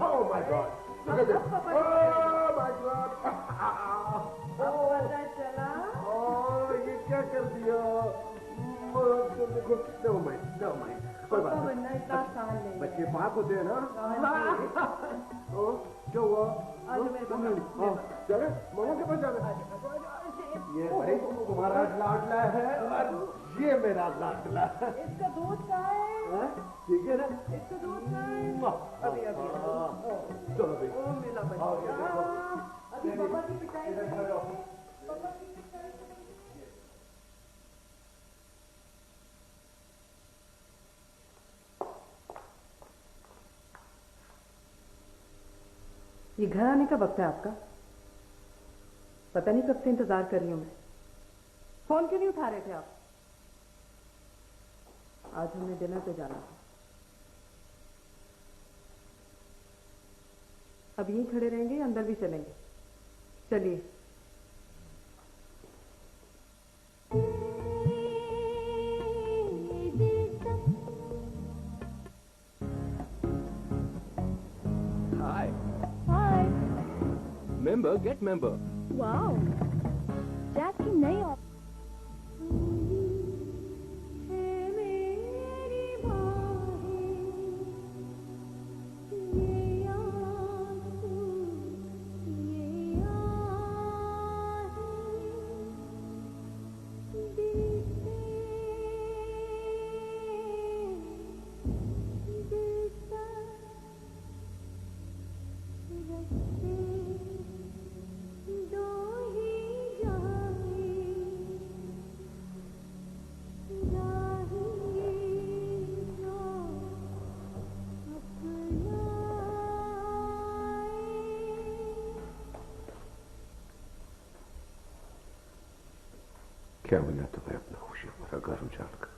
Oh my God! Look at this! Oh my God! Oh, ये क्या कर दिया? Never mind. कोई बात नहीं. बच्चे पाक होते हैं ना? ओ, क्या हुआ? चले, मामा के पास जाना. ये भाई तुम्हारा लाडला है और ये मेरा लाडला है. इसका दूध कहाँ है? ठीक है ना? इसका दूध कहाँ है? अभी चलो भाई. ओ मेरा बच्चा. अभी पापा की पिटाई. ये घर आने का वक्त है आपका? पता नहीं कब से इंतजार कर रही हूं मैं. फोन क्यों नहीं उठा रहे थे आप? आज हमें डिनर पे जाना था. अब यहीं खड़े रहेंगे या अंदर भी चलेंगे? चलिए. Hi. Hi. Member, get member. Wow. Jack की नई क्या मिला तुम्हें अपना खुशी भरा घर उजाड़ कर?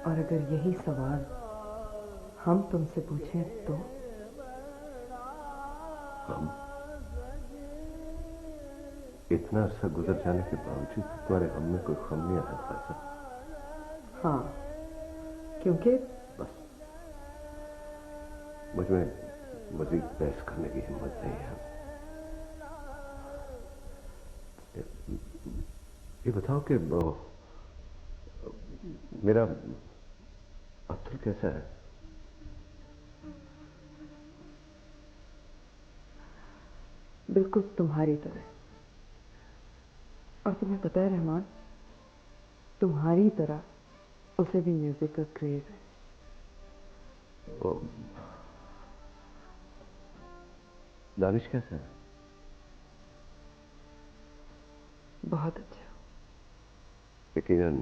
और अगर यही सवाल हम तुमसे पूछें तो? हम इतना अरसा गुजर जाने के बावजूद तुम्हारे हम में कोई गम नहीं आया था? हाँ, क्योंकि बस मुझमें मजीद बहस करने की हिम्मत नहीं है. ये बताओ कि मेरा अब्दुल कैसा है? बिल्कुल तुम्हारी तरह. और तुम्हें पता है रहमान, तुम्हारी तरह उसे भी म्यूजिक का क्रेज है. दानिश कैसा है? बहुत अच्छा. यकीनन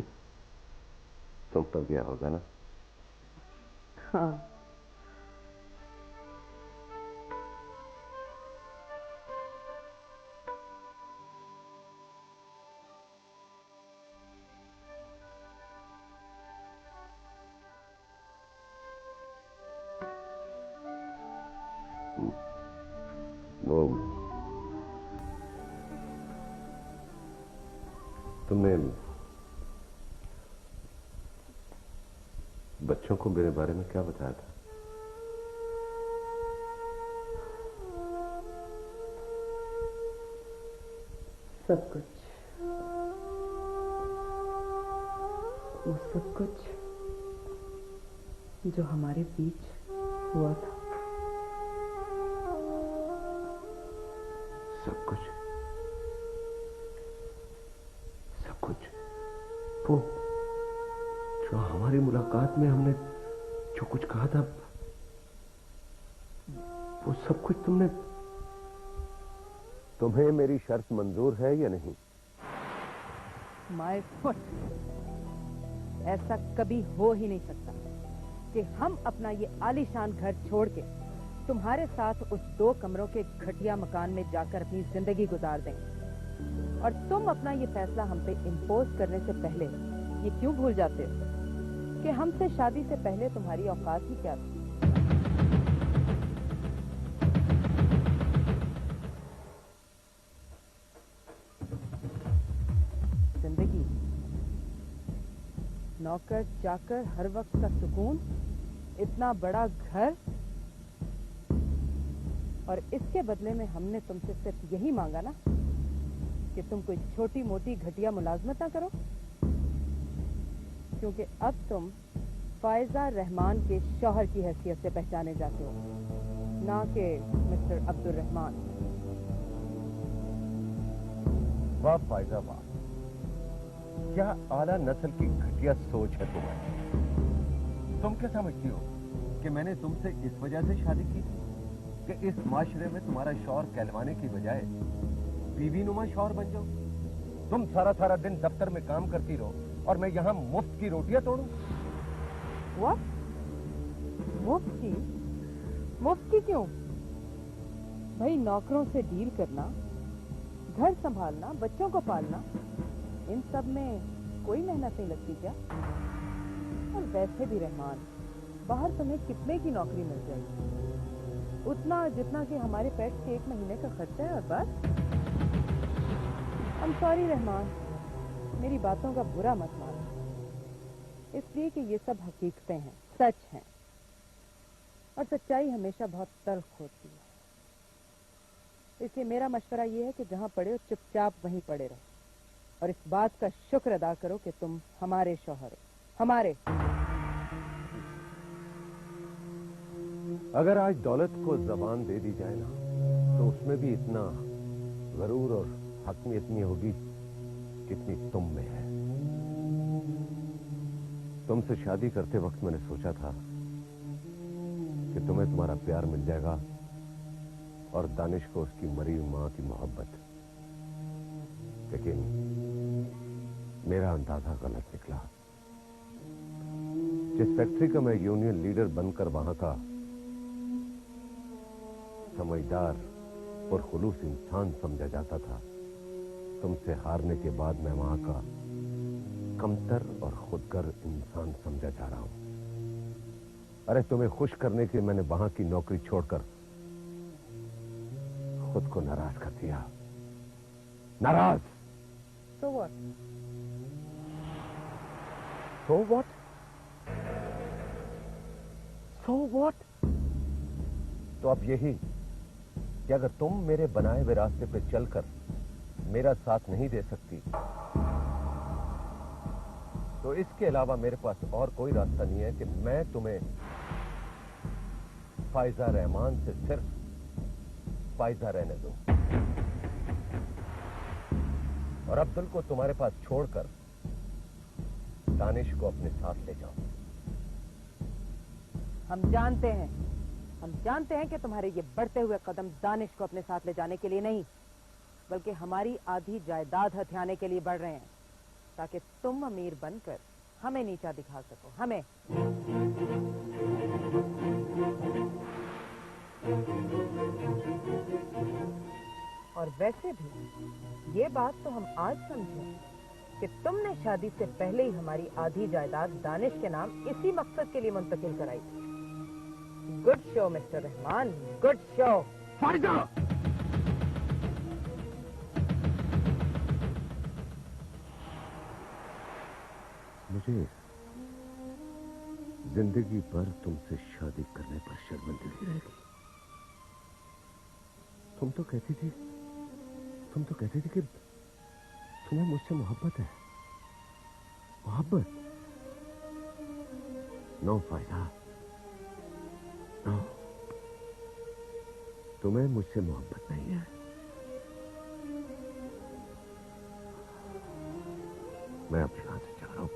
तुम पर गया होगा ना? हाँ. वो तुमने बच्चों को मेरे बारे में क्या बताया था? सब कुछ. वो सब कुछ जो हमारे बीच हुआ था. सब कुछ? वो जो हमारी मुलाकात में हमने जो कुछ कहा था, वो सब कुछ तुम्हें मेरी शर्त मंजूर है या नहीं? My foot. ऐसा कभी हो ही नहीं सकता कि हम अपना ये आलीशान घर छोड़ के तुम्हारे साथ उस 2 कमरों के घटिया मकान में जाकर अपनी जिंदगी गुजार दें। और तुम अपना ये फैसला हम पे इम्पोज करने से पहले ये क्यों भूल जाते हो कि हमसे शादी से पहले तुम्हारी औकात ही क्या थी? जिंदगी, नौकर चाकर, हर वक्त का सुकून, इतना बड़ा घर, और इसके बदले में हमने तुमसे सिर्फ यही मांगा ना कि तुम कोई छोटी मोटी घटिया मुलाजमत ना करो, क्योंकि अब तुम फायजा रहमान के शौहर की हैसियत से पहचाने जाते हो, ना कि मिस्टर अब्दुल रहमान। वाह फायजा वाह, क्या आला नस्ल की घटिया सोच है तुम्हारी। तुम क्या समझती हो कि मैंने तुमसे इस वजह से शादी की कि इस माशरे में तुम्हारा शौहर कहलवाने की बजाय बीवी नुमा शौहर बन जाओ? तुम सारा सारा दिन दफ्तर में काम करती रहो और मैं यहाँ मुफ्त की रोटियां तोड़ूं? What? मुफ्त की क्यों भाई? नौकरों से डील करना, घर संभालना, बच्चों को पालना, इन सब में कोई मेहनत नहीं लगती क्या? और वैसे भी रहमान, बाहर तुम्हें कितने की नौकरी मिल जाएगी? उतना जितना कि हमारे पेट के 1 महीने का खर्चा है, और बस। I'm sorry रहमान, मेरी बातों का बुरा मत मानो, इसलिए कि ये सब हकीकतें हैं, सच हैं, और सच्चाई हमेशा बहुत तल्ख होती है। इसलिए मेरा मशवरा ये है कि जहां पड़े हो चुपचाप वहीं पड़े रहो, और इस बात का शुक्र अदा करो कि तुम हमारे शौहर हो, हमारे। अगर आज दौलत को जबान दे दी जाए ना, तो उसमें भी इतना गरूर और हकमियत नहीं होगी कितनी तुम में है। तुमसे शादी करते वक्त मैंने सोचा था कि तुम्हें तुम्हारा प्यार मिल जाएगा और दानिश को उसकी मरी मां की मोहब्बत, लेकिन मेरा अंदाजा गलत निकला। जिस फैक्ट्री का मैं यूनियन लीडर बनकर वहां का समझदार और खुलूस इंसान समझा जाता था, तुमसे हारने के बाद मैं वहां का कमतर और खुदगर इंसान समझा जा रहा हूं। अरे तुम्हें खुश करने के मैंने वहां की नौकरी छोड़कर खुद को नाराज कर दिया। नाराज। So what? So what? So what? तो अब यही कि अगर तुम मेरे बनाए हुए रास्ते पे चलकर मेरा साथ नहीं दे सकती, तो इसके अलावा मेरे पास और कोई रास्ता नहीं है कि मैं तुम्हें फायजा रहमान से सिर्फ फायजा रहने दूं और अब्दुल को तुम्हारे पास छोड़कर दानिश को अपने साथ ले जाओ। हम जानते हैं कि तुम्हारे ये बढ़ते हुए कदम दानिश को अपने साथ ले जाने के लिए नहीं, बल्कि हमारी आधी जायदाद हथियाने के लिए बढ़ रहे हैं, ताकि तुम अमीर बनकर हमें नीचा दिखा सको, हमें। और वैसे भी ये बात तो हम आज समझे कि तुमने शादी से पहले ही हमारी आधी जायदाद दानिश के नाम इसी मकसद के लिए मुंतकिल कराई थी। Good show mister Rahman, good show. फायदा! मुझे जिंदगी भर तुमसे शादी करने पर शर्मिंदगी रहेगी। तुम तो कहती थी कि तुम्हें मुझसे मोहब्बत है। मोहब्बत? नो फायदा, नो, तुम्हें मुझसे मोहब्बत नहीं है। मैं अब यहां से जा रहा हूं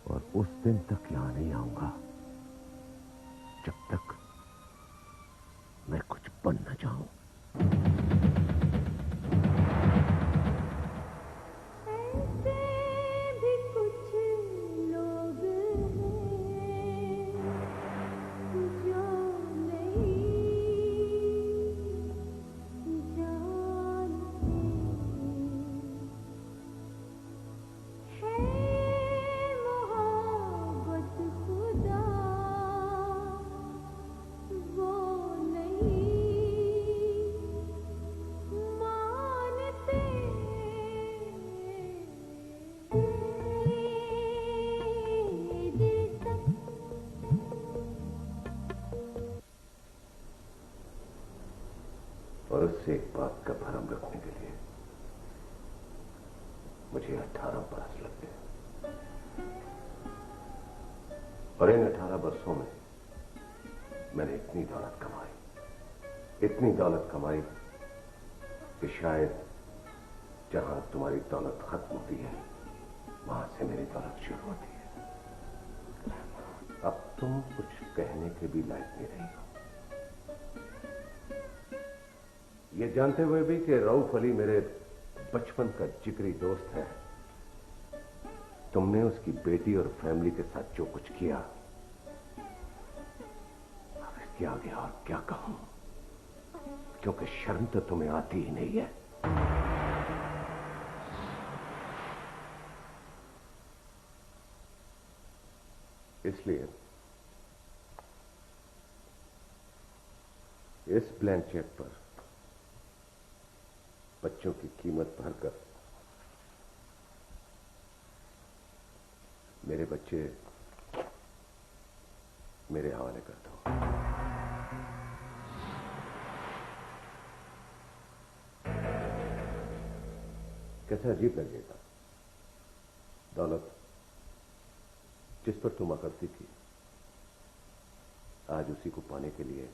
और उस दिन तक यहां नहीं आऊंगा जब तक मैं कुछ बन न जाऊं। भी कुछ लोग हैं जो वक्त का भरम रखने के लिए मुझे 18 बरस लग गए और इन 18 बरसों में मैंने इतनी दौलत कमाई कि शायद जहां तुम्हारी दौलत खत्म होती है वहां से मेरी दौलत शुरू होती है। अब तुम कुछ कहने के भी लायक नहीं रही हो, ये जानते हुए भी कि रऊफ अली मेरे बचपन का जिगरी दोस्त है। तुमने उसकी बेटी और फैमिली के साथ जो कुछ किया, अब इसके आगे और क्या कहूं, क्योंकि शर्म तो तुम्हें आती ही नहीं है। इसलिए इस ब्लैंक चेक पर बच्चों की कीमत भरकर मेरे बच्चे मेरे हवाले कर दो। कैसा अजीब लगेगा, दौलत जिस पर तुम अकड़ती थी आज उसी को पाने के लिए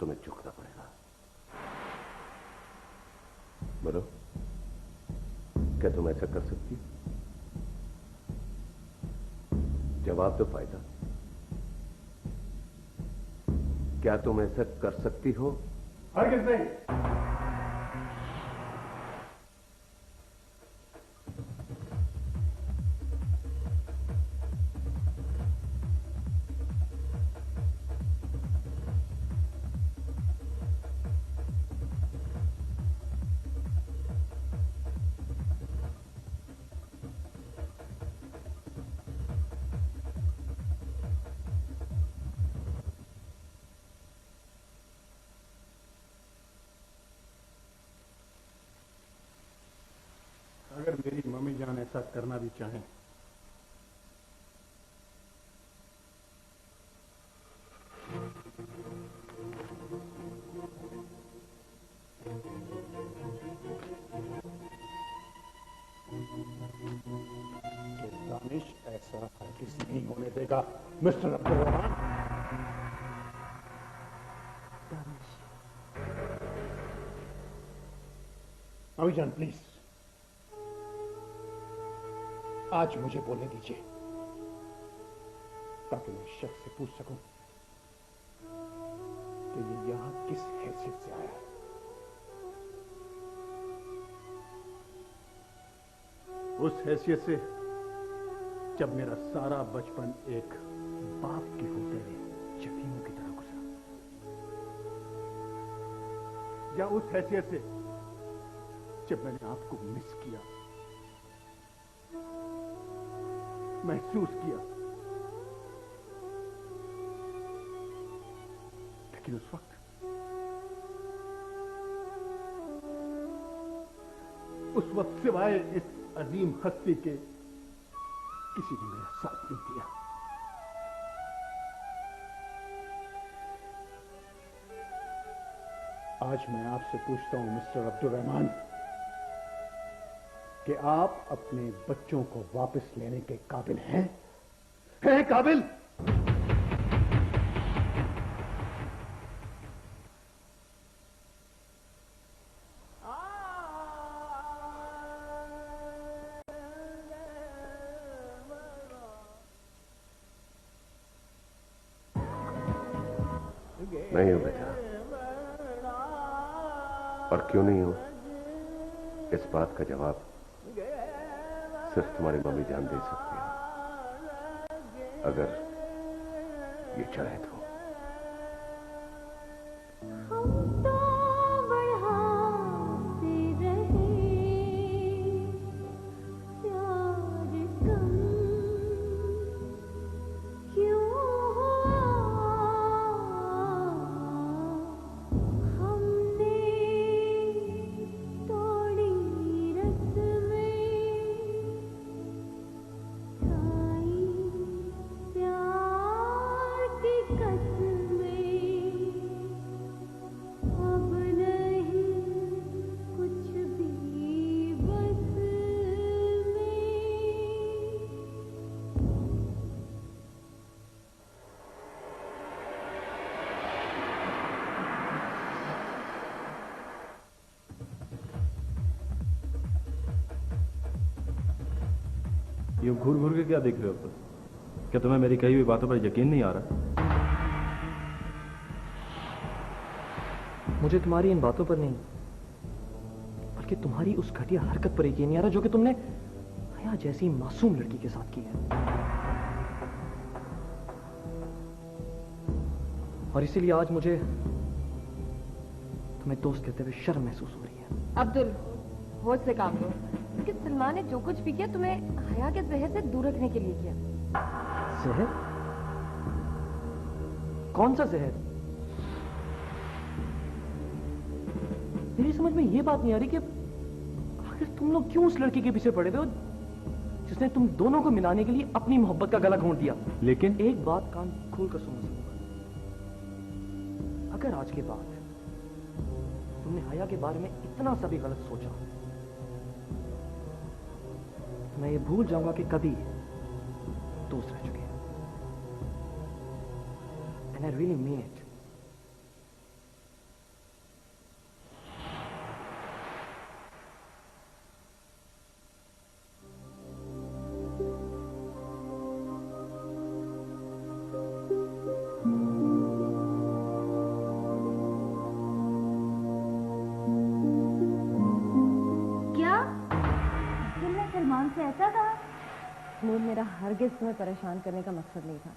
तुम्हें झुकना पड़ेगा। बोलो, क्या तुम ऐसा कर सकती हो? जवाब तो फायदा। क्या तुम ऐसा कर सकती हो? हरगिज़ नहीं। अगर मेरी मम्मी जान ऐसा करना भी चाहें तो दानिश ऐसा हरगिज़ नहीं होने देगा मिस्टर अब्दुल रहमान। मम्मी जान प्लीज आज मुझे बोलने दीजिए ताकि मैं शख्स से पूछ सकूं कि ये यहां किस हैसियत से आया है। उस हैसियत से जब मेरा सारा बचपन एक बाप के होते हुए यतीमों की तरह गुजरा, या उस हैसियत से जब मैंने आपको मिस किया, महसूस किया, लेकिन उस वक्त सिवाय इस अजीम हस्ती के किसी ने मेरा साथ नहीं दिया। आज मैं आपसे पूछता हूं मिस्टर अब्दुल रहमान कि आप अपने बच्चों को वापस लेने के काबिल हैं? हैं काबिल? नहीं हो बेटा। और क्यों नहीं हो, इस बात का जवाब सिर्फ तुम्हारी मम्मी जान दे सकती है, अगर ये चाहे तो। यूं घूर घूर के क्या देख रहे हो तुम? क्या तुम्हें मेरी कही हुई बातों पर यकीन नहीं आ रहा? मुझे तुम्हारी इन बातों पर नहीं, बल्कि तुम्हारी उस घटिया हरकत पर यकीन नहीं आ रहा जो कि तुमने हया जैसी मासूम लड़की के साथ की है। और इसीलिए आज मुझे तुम्हें दोस्त कहते हुए शर्म महसूस हो रही है। अब्दुल, होश से काम लो। कि सलमान ने जो कुछ भी किया तुम्हें हया के जहर से दूर रखने के लिए किया। जहर? कौन सा जहर? मेरी समझ में यह बात नहीं आ रही कि आखिर तुम लोग क्यों उस लड़की के पीछे पड़े थे जिसने तुम दोनों को मिलाने के लिए अपनी मोहब्बत का गला घोंट दिया। लेकिन एक बात कान खोलकर सुनो सलमान, अगर आज के बाद तुमने हया के बारे में इतना सा भी गलत सोचा, मैं ये भूल जाऊंगा कि कभी दोस्त रह चुके हैं। And I really mean it. Noor, मेरा हरगिज़ तुम्हें परेशान करने का मकसद नहीं था,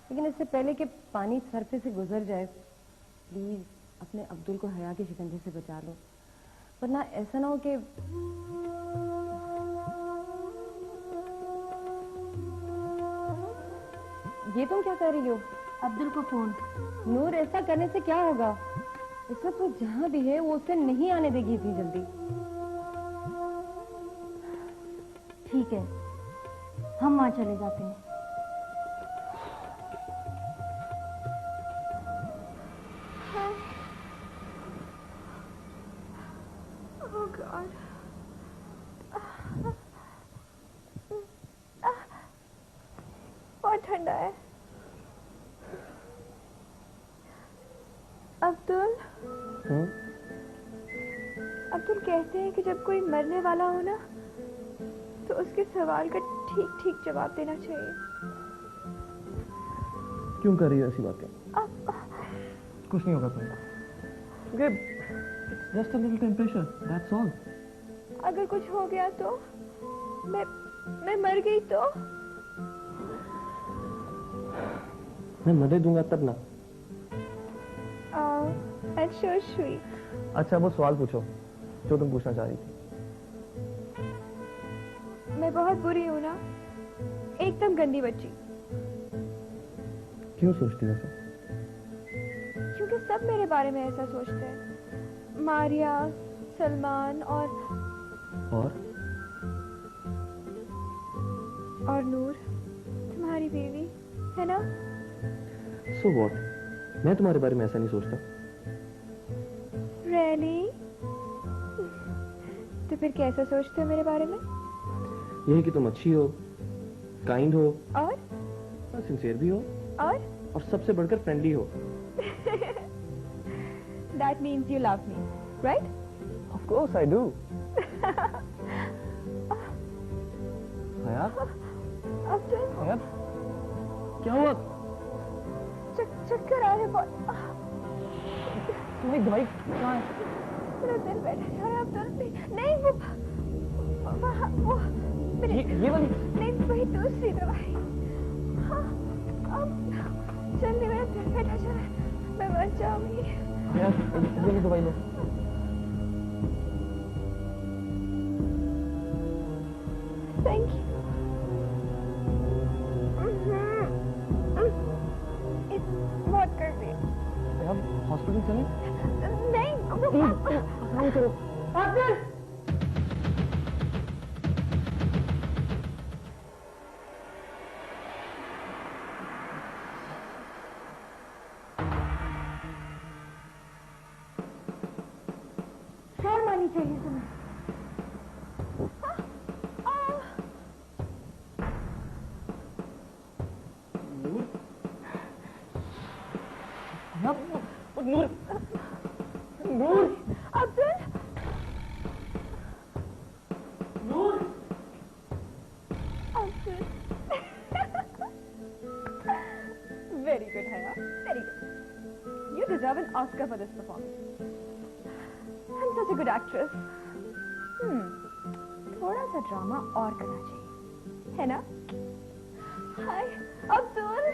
लेकिन इससे पहले कि पानी सर पे से गुजर जाए, प्लीज अपने अब्दुल को हया के शिकंजे से बचा लो, वरना ऐसा ना हो कि ये तुम क्या कर रही हो? अब्दुल को फोन। नूर, ऐसा करने से क्या होगा? इस वक्त वो जहां भी है वो उसे नहीं आने देगी इतनी जल्दी। ठीक है, हम वहां चले जाते हैं। Oh God. बहुत ठंडा है। अब्दुल, अब्दुल कहते हैं कि जब कोई मरने वाला हो ना तो उसके सवाल का ठीक ठीक जवाब देना चाहिए। क्यों कर रही हो ऐसी बातें? कुछ नहीं होगा तुम। Just a little temperature, that's all. अगर कुछ हो गया तो मैं मर गई तो? मैं मदद दूंगा तब ना। That's so sweet. अच्छा, वो सवाल पूछो जो तुम पूछना चाह रही थी। मैं बहुत बुरी हूँ ना, एकदम गंदी बच्ची। क्यों सोचती हो ऐसा? क्योंकि सब मेरे बारे में ऐसा सोचते हैं। मारिया, सलमान और नूर, तुम्हारी बीवी है ना? So what? मैं तुम्हारे बारे में ऐसा नहीं सोचता। Really? तो फिर कैसा सोचते हो मेरे बारे में? यही कि तुम अच्छी हो, काइंड हो और सिंसियर भी हो और सबसे बढ़कर फ्रेंडली हो। That means you love me, right? Of course I do. हया? हया? क्या हुआ? चक्कर आ रहे बहुत। तुम्हारी दवाई कहाँ है? मेरा दिल बैठा जा रहा है अब्दुल। नहीं वो ये वाली? नहीं, वही दूसरी दवाई। अब जल्दी, मेरा दिल बैठा जा रहा है, मैं मर जाऊंगी। ये दवाई लो। Thank you. बहुत कर दी। हम हॉस्पिटल चलें? नहीं, आराम करो। अब्दुल! शर्म आनी चाहिए तुम्हें। नूर, नूर, अब्दुल, नूर, deserve an Oscar for this performance. I'm such a good actress. थोड़ा सा ड्रामा और करना चाहिए, है ना? हाय अब्दुल।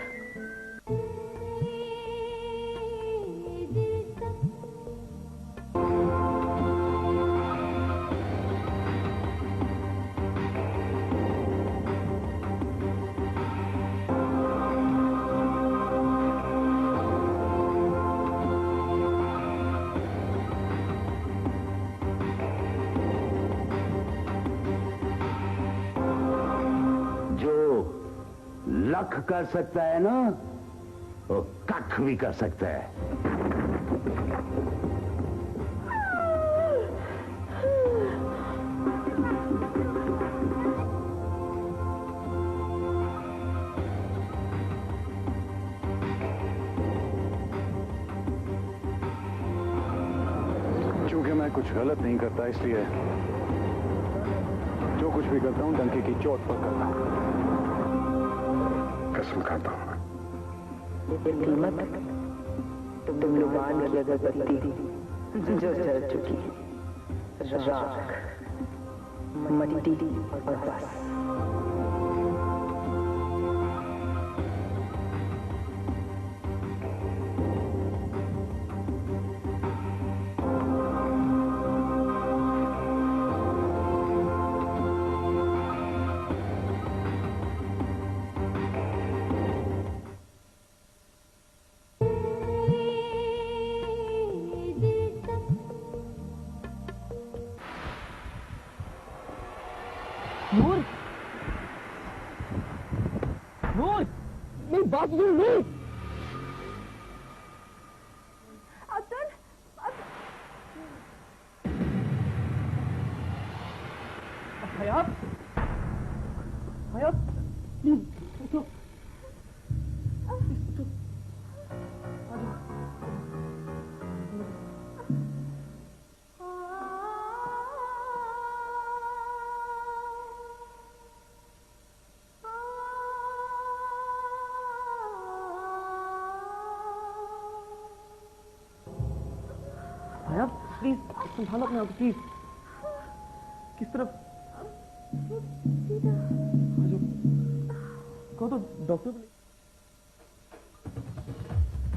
लख कर सकता है ना, वो कख भी कर सकता है। क्योंकि मैं कुछ गलत नहीं करता, इसलिए जो कुछ भी करता हूं डंके की चोट पर करता हूं। कसम खाता हूं। कीमत तुम लुबान की अगरबत्ती जो जल चुकी है, राख, मट्टी और बस। नूर, नूर, मेरी बात सुनो नूर। अब्दुल, हयात, हयात, प्लीज उठो। प्लीज संभालो अपने आप को, प्लीज। किस तरफ? कहो तो डॉक्टर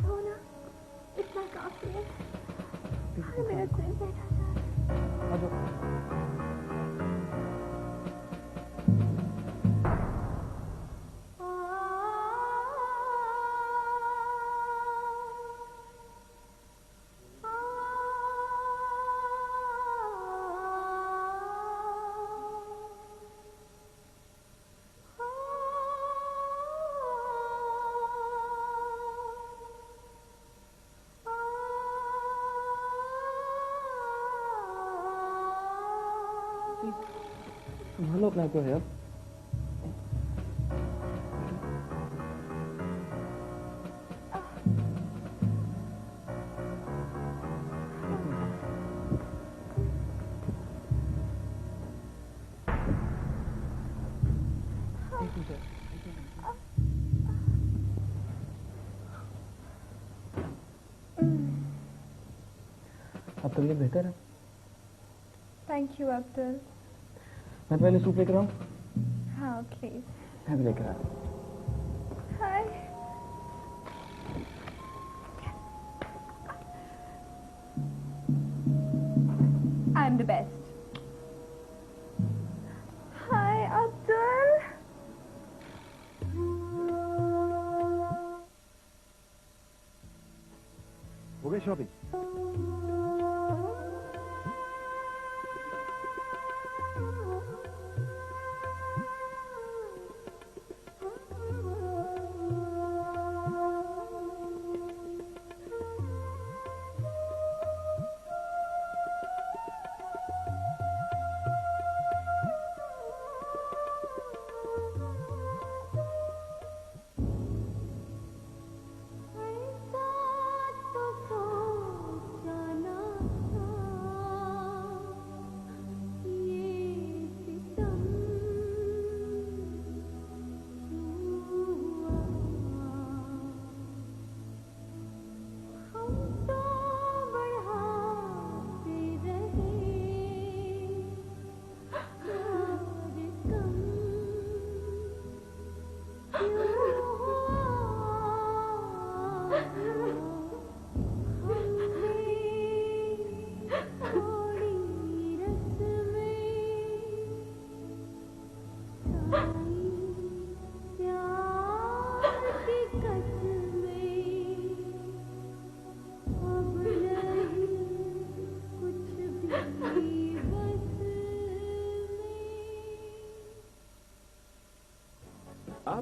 हो ना, इतना काफी है। मेरा सिर बैठा था। आ जाओ। संभालो अपने आप को यार। अब तो ये बेहतर है। Thank you Abdul. मैं पहले सूप लेकर आऊं? हाँ प्लीज। मैं भी लेकर आ। Hi. I am the best. Hi Abdul. हो गई शॉपिंग?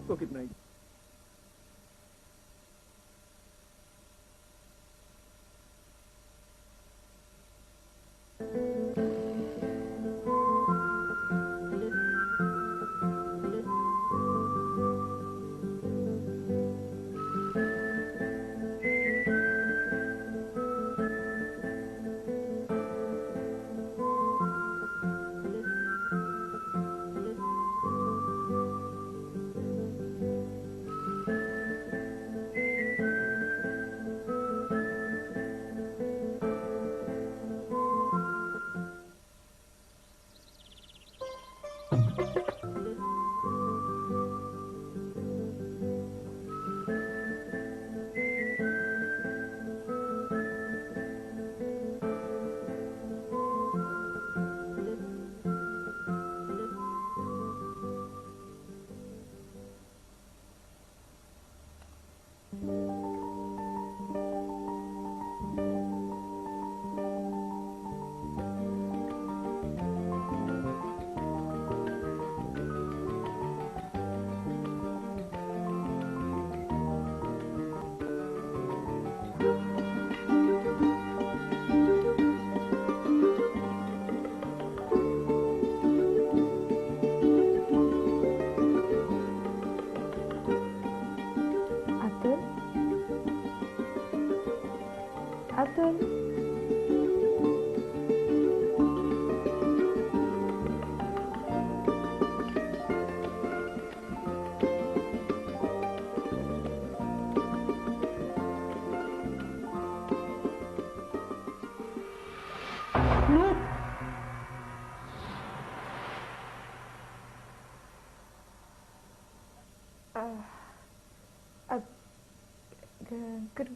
आपको कितना ही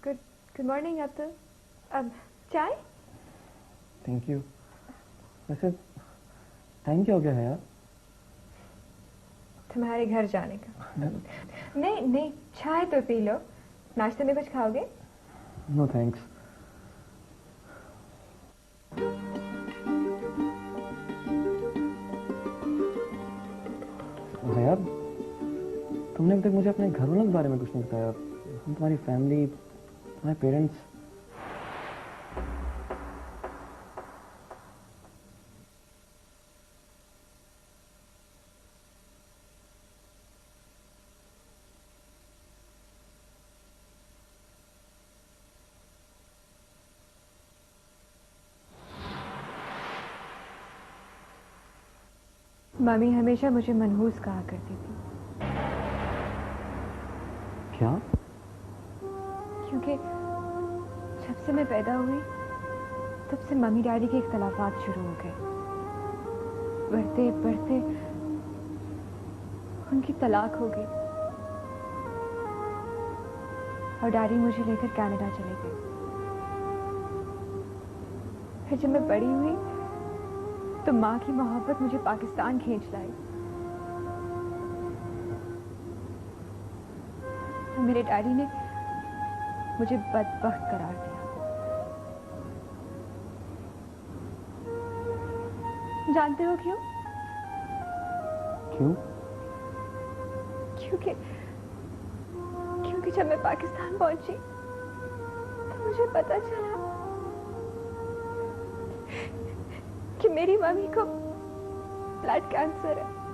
गुड मॉर्निंग अब्दुल। अब चाय? Thank you. वैसे टाइम क्या हो गया है यार? तुम्हारे घर जाने का। नहीं नहीं, चाय तो पी लो। नाश्ते में कुछ खाओगे? No thanks. यार तुमने अभी तक मुझे अपने घर वालों के बारे में कुछ नहीं बताया। तुम्हारी फैमिली, तुम्हारे पेरेंट्स। मम्मी हमेशा मुझे मनहूस कहा करती थी। क्या? क्योंकि जब से मैं पैदा हुई तब से मम्मी डैडी के इख्तलाफात शुरू हो गए। बढ़ते बढ़ते उनकी तलाक हो गई और डैडी मुझे लेकर कनाडा चले गए। फिर जब मैं बड़ी हुई तो माँ की मोहब्बत मुझे पाकिस्तान खींच लाई। तो मेरे डैडी ने मुझे बदबख्त करार दिया। जानते हो क्यों? क्यों? क्योंकि जब मैं पाकिस्तान पहुंची तो मुझे पता चला कि मेरी मम्मी को ब्लड कैंसर है।